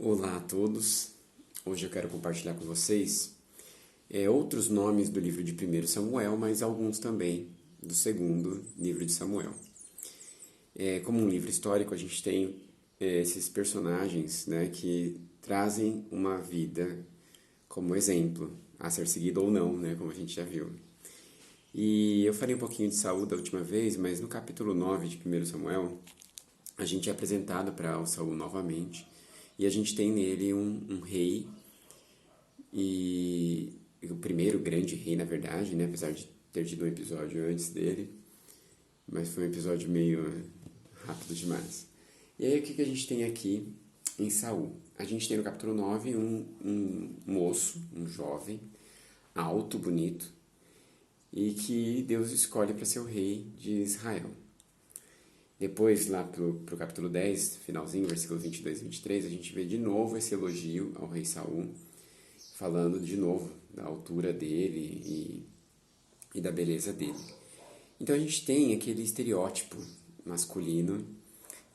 Olá a todos, hoje eu quero compartilhar com vocês outros nomes do livro de 1 Samuel, mas alguns também do segundo livro de Samuel. Como um livro histórico, a gente tem esses personagens, né, que trazem uma vida como exemplo, a ser seguido ou não, né, como a gente já viu. E eu falei um pouquinho de Saul da última vez, mas no capítulo 9 de 1 Samuel, a gente é apresentado para o Saul novamente, e a gente tem nele um rei, e o primeiro grande rei, na verdade, né? Apesar de ter tido um episódio antes dele, mas foi um episódio meio rápido demais. E aí o que a gente tem aqui em Saul? A gente tem no capítulo 9 um moço, um jovem, alto, bonito, e que Deus escolhe para ser o rei de Israel. Depois, lá pro capítulo 10, finalzinho, versículo 22 e 23, a gente vê de novo esse elogio ao rei Saul, falando de novo da altura dele e da beleza dele. Então a gente tem aquele estereótipo masculino,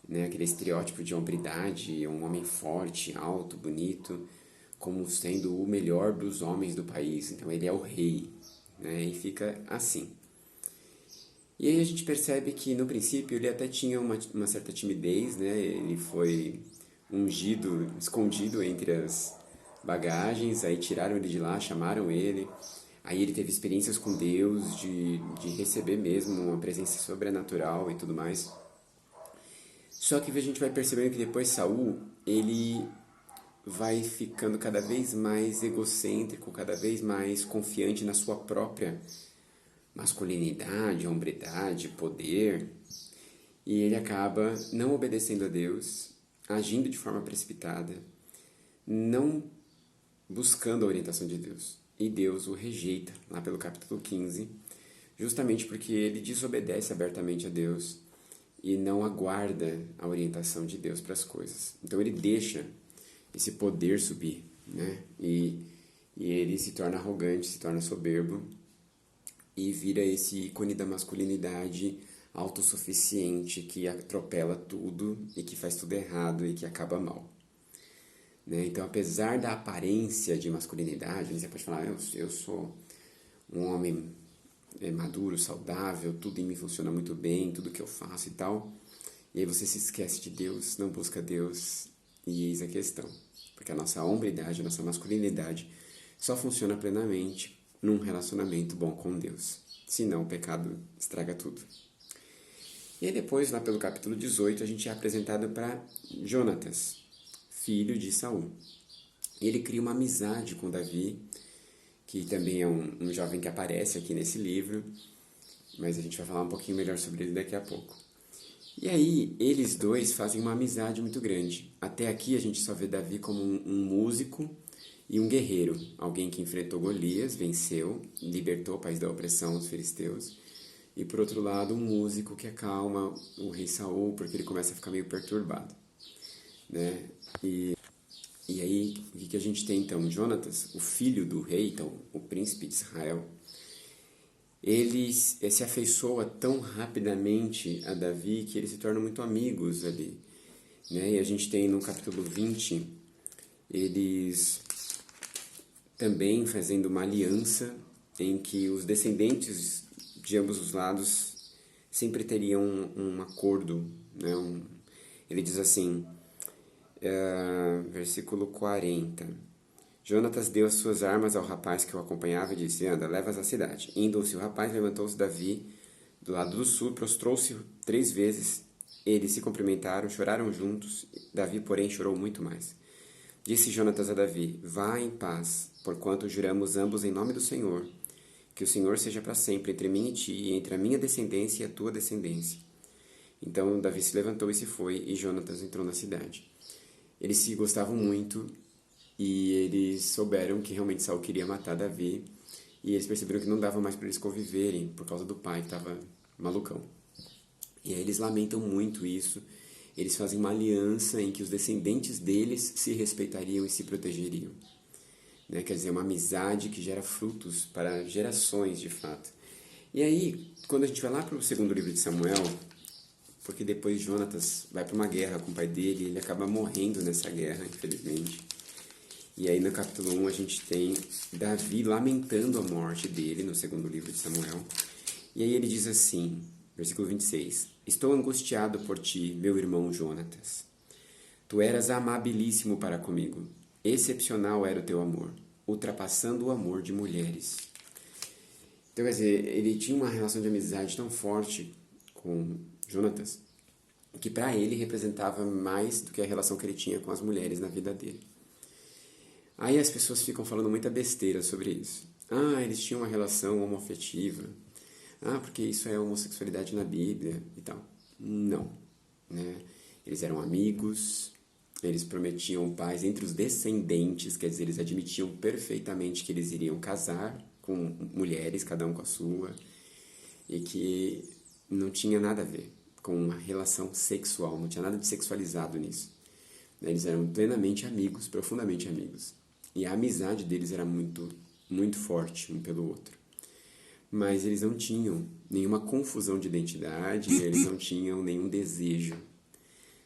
né, aquele estereótipo de hombridade, um homem forte, alto, bonito, como sendo o melhor dos homens do país. Então ele é o rei, né, e fica assim. E aí a gente percebe que no princípio ele até tinha uma certa timidez, né? Ele foi ungido, escondido entre as bagagens, aí tiraram ele de lá, chamaram ele. Aí ele teve experiências com Deus, de receber mesmo uma presença sobrenatural e tudo mais. Só que a gente vai percebendo que depois Saul, ele vai ficando cada vez mais egocêntrico, cada vez mais confiante na sua própria masculinidade, hombridade, poder, e ele acaba não obedecendo a Deus, agindo de forma precipitada, não buscando a orientação de Deus. E Deus o rejeita, lá pelo capítulo 15, justamente porque ele desobedece abertamente a Deus e não aguarda a orientação de Deus para as coisas. Então ele deixa esse poder subir, né? E ele se torna arrogante, se torna soberbo, e vira esse ícone da masculinidade autossuficiente que atropela tudo e que faz tudo errado e que acaba mal. Né? Então, apesar da aparência de masculinidade, você pode falar, eu sou um homem maduro, saudável, tudo em mim funciona muito bem, tudo que eu faço e tal. E aí você se esquece de Deus, não busca Deus, e eis a questão. Porque a nossa hombridade, a nossa masculinidade só funciona plenamente num relacionamento bom com Deus. Senão o pecado estraga tudo. E aí depois, lá pelo capítulo 18, a gente é apresentado para Jonatas, filho de Saul. E ele cria uma amizade com Davi, que também é um jovem que aparece aqui nesse livro, mas a gente vai falar um pouquinho melhor sobre ele daqui a pouco. E aí, eles dois fazem uma amizade muito grande. Até aqui a gente só vê Davi como um músico e um guerreiro, alguém que enfrentou Golias, venceu, libertou o país da opressão dos filisteus. E por outro lado, um músico que acalma o rei Saul, porque ele começa a ficar meio perturbado. Né? E aí, o que a gente tem então? Jonatas, o filho do rei, então, o príncipe de Israel, ele se afeiçoa tão rapidamente a Davi que eles se tornam muito amigos ali. Né? E a gente tem no capítulo 20, eles também fazendo uma aliança em que os descendentes de ambos os lados sempre teriam um acordo. Né? Ele diz assim, versículo 40, Jonatas deu as suas armas ao rapaz que o acompanhava e disse, anda, leva-as à cidade. Indo-se o rapaz, levantou-se Davi do lado do sul, prostrou-se 3 vezes, eles se cumprimentaram, choraram juntos, Davi, porém, chorou muito mais. Disse Jonatas a Davi, vá em paz, porquanto juramos ambos em nome do Senhor, que o Senhor seja para sempre entre mim e ti, e entre a minha descendência e a tua descendência. Então Davi se levantou e se foi, e Jonatas entrou na cidade. Eles se gostavam muito, e eles souberam que realmente Saul queria matar Davi, e eles perceberam que não dava mais para eles conviverem, por causa do pai, que estava malucão. E aí eles lamentam muito isso. Eles fazem uma aliança em que os descendentes deles se respeitariam e se protegeriam. Né? Quer dizer, uma amizade que gera frutos para gerações, de fato. E aí, quando a gente vai lá para o segundo livro de Samuel, porque depois Jonatas vai para uma guerra com o pai dele e ele acaba morrendo nessa guerra, infelizmente. E aí no capítulo 1 a gente tem Davi lamentando a morte dele, no segundo livro de Samuel. E aí ele diz assim, versículo 26, Estou angustiado por ti, meu irmão Jonatas. Tu eras amabilíssimo para comigo. Excepcional era o teu amor, ultrapassando o amor de mulheres. Então, quer dizer, ele tinha uma relação de amizade tão forte com Jonatas, que para ele representava mais do que a relação que ele tinha com as mulheres na vida dele. Aí as pessoas ficam falando muita besteira sobre isso. Ah, eles tinham uma relação homoafetiva. Ah, porque isso é homossexualidade na Bíblia e tal. Não, né? Eles eram amigos, eles prometiam paz entre os descendentes, quer dizer, eles admitiam perfeitamente que eles iriam casar com mulheres, cada um com a sua, e que não tinha nada a ver com uma relação sexual, não tinha nada de sexualizado nisso. Eles eram plenamente amigos, profundamente amigos. E a amizade deles era muito, muito forte um pelo outro. Mas eles não tinham nenhuma confusão de identidade, eles não tinham nenhum desejo,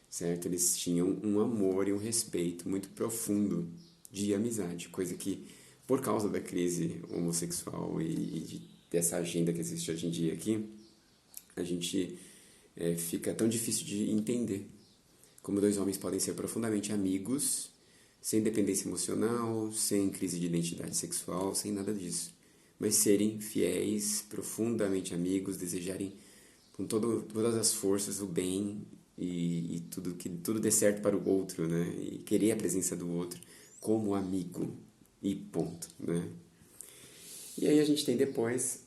certo? Eles tinham um amor e um respeito muito profundo de amizade, coisa que, por causa da crise homossexual e dessa agenda que existe hoje em dia aqui, a gente fica tão difícil de entender como dois homens podem ser profundamente amigos, sem dependência emocional, sem crise de identidade sexual, sem nada disso, mas serem fiéis, profundamente amigos, desejarem com todas as forças o bem e que tudo dê certo para o outro, né? E querer a presença do outro como amigo e ponto, né? E aí a gente tem depois,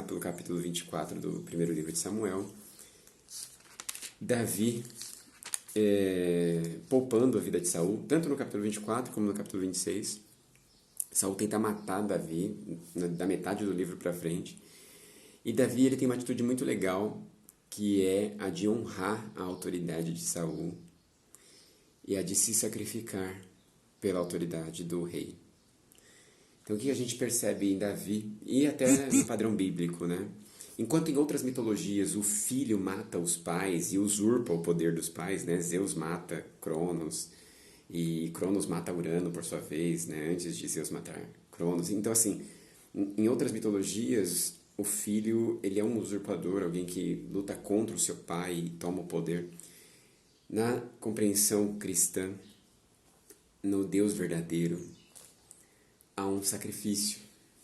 pelo capítulo 24 do primeiro livro de Samuel, Davi poupando a vida de Saul, tanto no capítulo 24 como no capítulo 26. Saul tenta matar Davi, da metade do livro para frente. E Davi ele tem uma atitude muito legal, que é a de honrar a autoridade de Saul e a de se sacrificar pela autoridade do rei. Então o que a gente percebe em Davi, e até no padrão bíblico, né? Enquanto em outras mitologias o filho mata os pais e usurpa o poder dos pais, né? Zeus mata Cronos e Cronos mata Urano por sua vez, né? Antes de Zeus matar Cronos. Então assim, em outras mitologias o filho ele é um usurpador, alguém que luta contra o seu pai e toma o poder. Na compreensão cristã, no Deus verdadeiro, há um sacrifício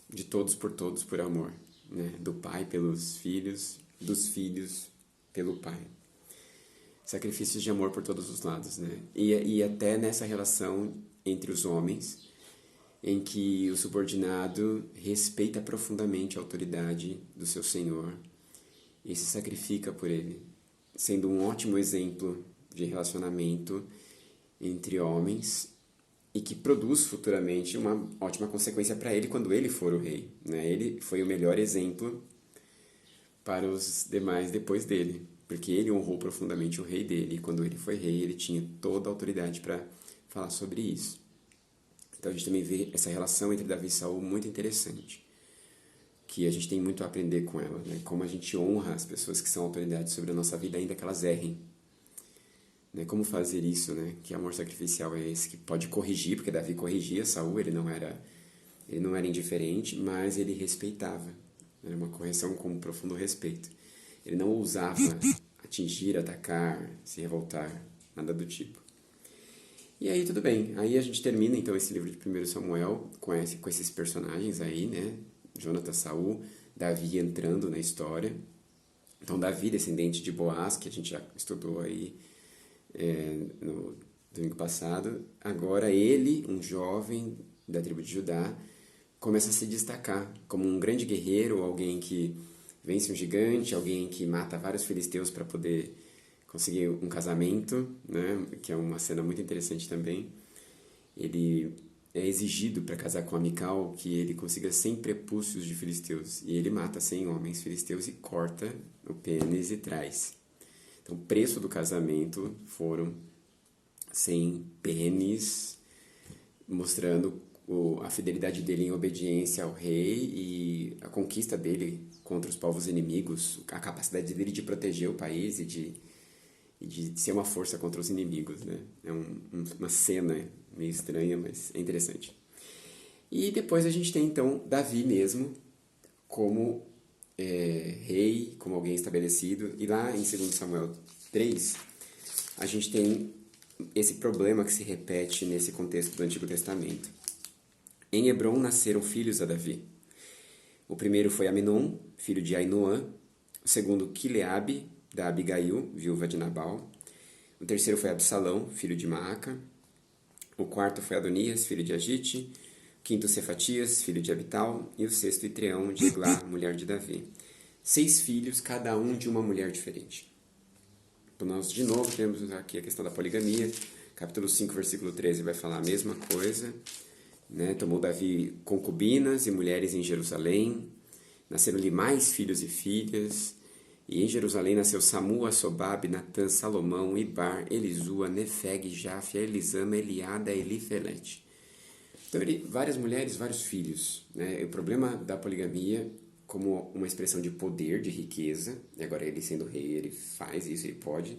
de todos por amor, né? Do pai pelos filhos, dos filhos pelo pai. Sacrifícios de amor por todos os lados, né? E até nessa relação entre os homens, em que o subordinado respeita profundamente a autoridade do seu senhor e se sacrifica por ele, sendo um ótimo exemplo de relacionamento entre homens e que produz futuramente uma ótima consequência para ele quando ele for o rei, né? Ele foi o melhor exemplo para os demais depois dele, porque ele honrou profundamente o rei dele, e quando ele foi rei, ele tinha toda a autoridade para falar sobre isso. Então a gente também vê essa relação entre Davi e Saul muito interessante, que a gente tem muito a aprender com ela, né? Como a gente honra as pessoas que são autoridades sobre a nossa vida, ainda que elas errem. Né? Como fazer isso, né? Que amor sacrificial é esse? Que pode corrigir, porque Davi corrigia Saul, ele não era indiferente, mas ele respeitava. Era uma correção com um profundo respeito. Ele não ousava atingir, atacar, se revoltar, nada do tipo. E aí tudo bem, aí a gente termina então esse livro de 1 Samuel com esses personagens aí, né? Jonatas, Saul, Davi entrando na história. Então Davi, descendente de Boaz, que a gente já estudou aí no domingo passado, agora ele, um jovem da tribo de Judá, começa a se destacar como um grande guerreiro, alguém que vence um gigante, alguém que mata vários filisteus para poder conseguir um casamento, né? Que é uma cena muito interessante também. Ele é exigido para casar com a Mical que ele consiga 100 prepúcios de filisteus, e ele mata 100 homens filisteus e corta o pênis e traz. Então, o preço do casamento foram 100 pênis, mostrando a fidelidade dele em obediência ao rei e a conquista dele contra os povos inimigos, a capacidade dele de proteger o país e de ser uma força contra os inimigos, né? É uma cena meio estranha, mas é interessante. E depois a gente tem, então, Davi mesmo como rei, como alguém estabelecido. E lá em 2 Samuel 3, a gente tem esse problema que se repete nesse contexto do Antigo Testamento. Em Hebron nasceram filhos a Davi. O primeiro foi Aminon, filho de Ainoã. O segundo, Quileabe, da Abigail, viúva de Nabal. O terceiro foi Absalão, filho de Maaca. O quarto foi Adonias, filho de Agite. O quinto, Cefatias, filho de Abital. E o sexto, Itreão, de Eglá, mulher de Davi. 6 filhos, cada um de uma mulher diferente. Então, nós, de novo, temos aqui a questão da poligamia. Capítulo 5, versículo 13, vai falar a mesma coisa. Né? Tomou Davi concubinas e mulheres em Jerusalém. Nasceram-lhe mais filhos e filhas. E em Jerusalém nasceu Samua, Sobabe, Natã, Salomão, Ibar, Elisua, Nefeg, Jáfia, Elisama, Eliada, Elifelete. Então, várias mulheres, vários filhos. Né? O problema da poligamia, como uma expressão de poder, de riqueza, e agora ele sendo rei, ele faz isso, ele pode,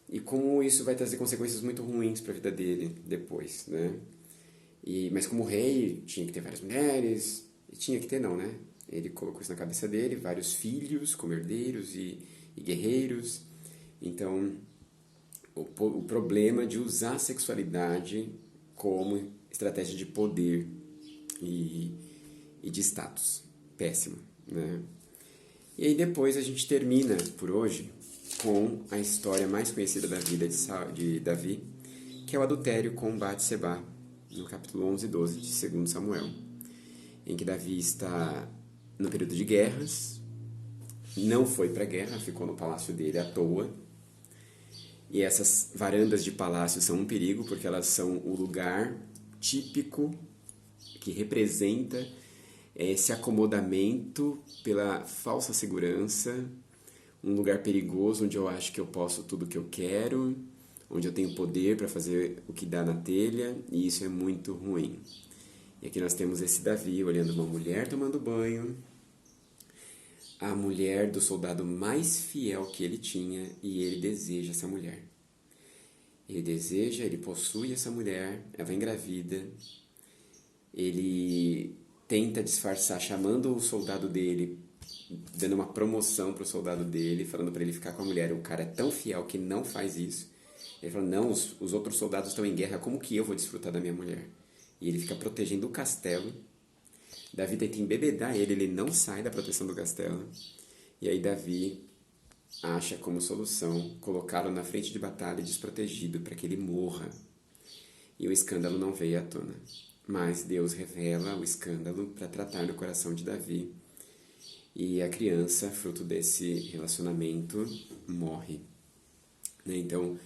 e como isso vai trazer consequências muito ruins para a vida dele depois, né? Mas como rei, tinha que ter várias mulheres, e tinha que ter não, né? Ele colocou isso na cabeça dele, vários filhos como herdeiros e guerreiros. Então, o problema de usar a sexualidade como estratégia de poder e de status. Péssimo, né? E aí depois a gente termina por hoje com a história mais conhecida da vida de Davi, que é o adultério com Batseba, no capítulo 11 e 12 de 2 Samuel, em que Davi está no período de guerras, não foi para a guerra, ficou no palácio dele à toa, e essas varandas de palácio são um perigo, porque elas são o lugar típico que representa esse acomodamento pela falsa segurança, um lugar perigoso onde eu acho que eu posso tudo o que eu quero, onde eu tenho poder para fazer o que dá na telha, e isso é muito ruim. E aqui nós temos esse Davi olhando uma mulher tomando banho, a mulher do soldado mais fiel que ele tinha, e ele deseja essa mulher. Ele deseja, ele possui essa mulher, ela engravida, ele tenta disfarçar chamando o soldado dele, dando uma promoção para o soldado dele, falando para ele ficar com a mulher. O cara é tão fiel que não faz isso. Ele fala, não, os outros soldados estão em guerra, como que eu vou desfrutar da minha mulher? E ele fica protegendo o castelo. Davi tenta embebedar ele, ele não sai da proteção do castelo. E aí Davi acha como solução colocá-lo na frente de batalha desprotegido para que ele morra. E o escândalo não veio à tona. Mas Deus revela o escândalo para tratar no coração de Davi. E a criança, fruto desse relacionamento, morre. Então,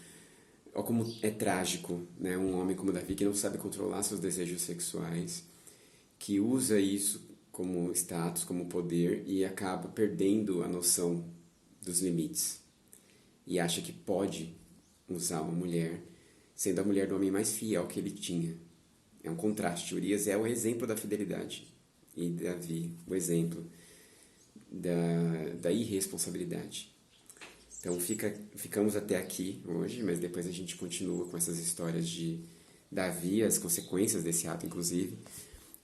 olha como é trágico, né? Um homem como Davi que não sabe controlar seus desejos sexuais, que usa isso como status, como poder e acaba perdendo a noção dos limites. E acha que pode usar uma mulher, sendo a mulher do homem mais fiel que ele tinha. É um contraste. Urias é o exemplo da fidelidade e Davi o exemplo da irresponsabilidade. Então ficamos até aqui hoje, mas depois a gente continua com essas histórias de Davi, as consequências desse ato, inclusive.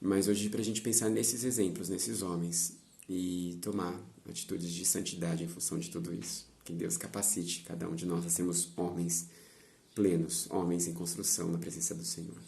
Mas hoje para a gente pensar nesses exemplos, nesses homens, e tomar atitudes de santidade em função de tudo isso. Que Deus capacite cada um de nós a sermos homens plenos, homens em construção na presença do Senhor.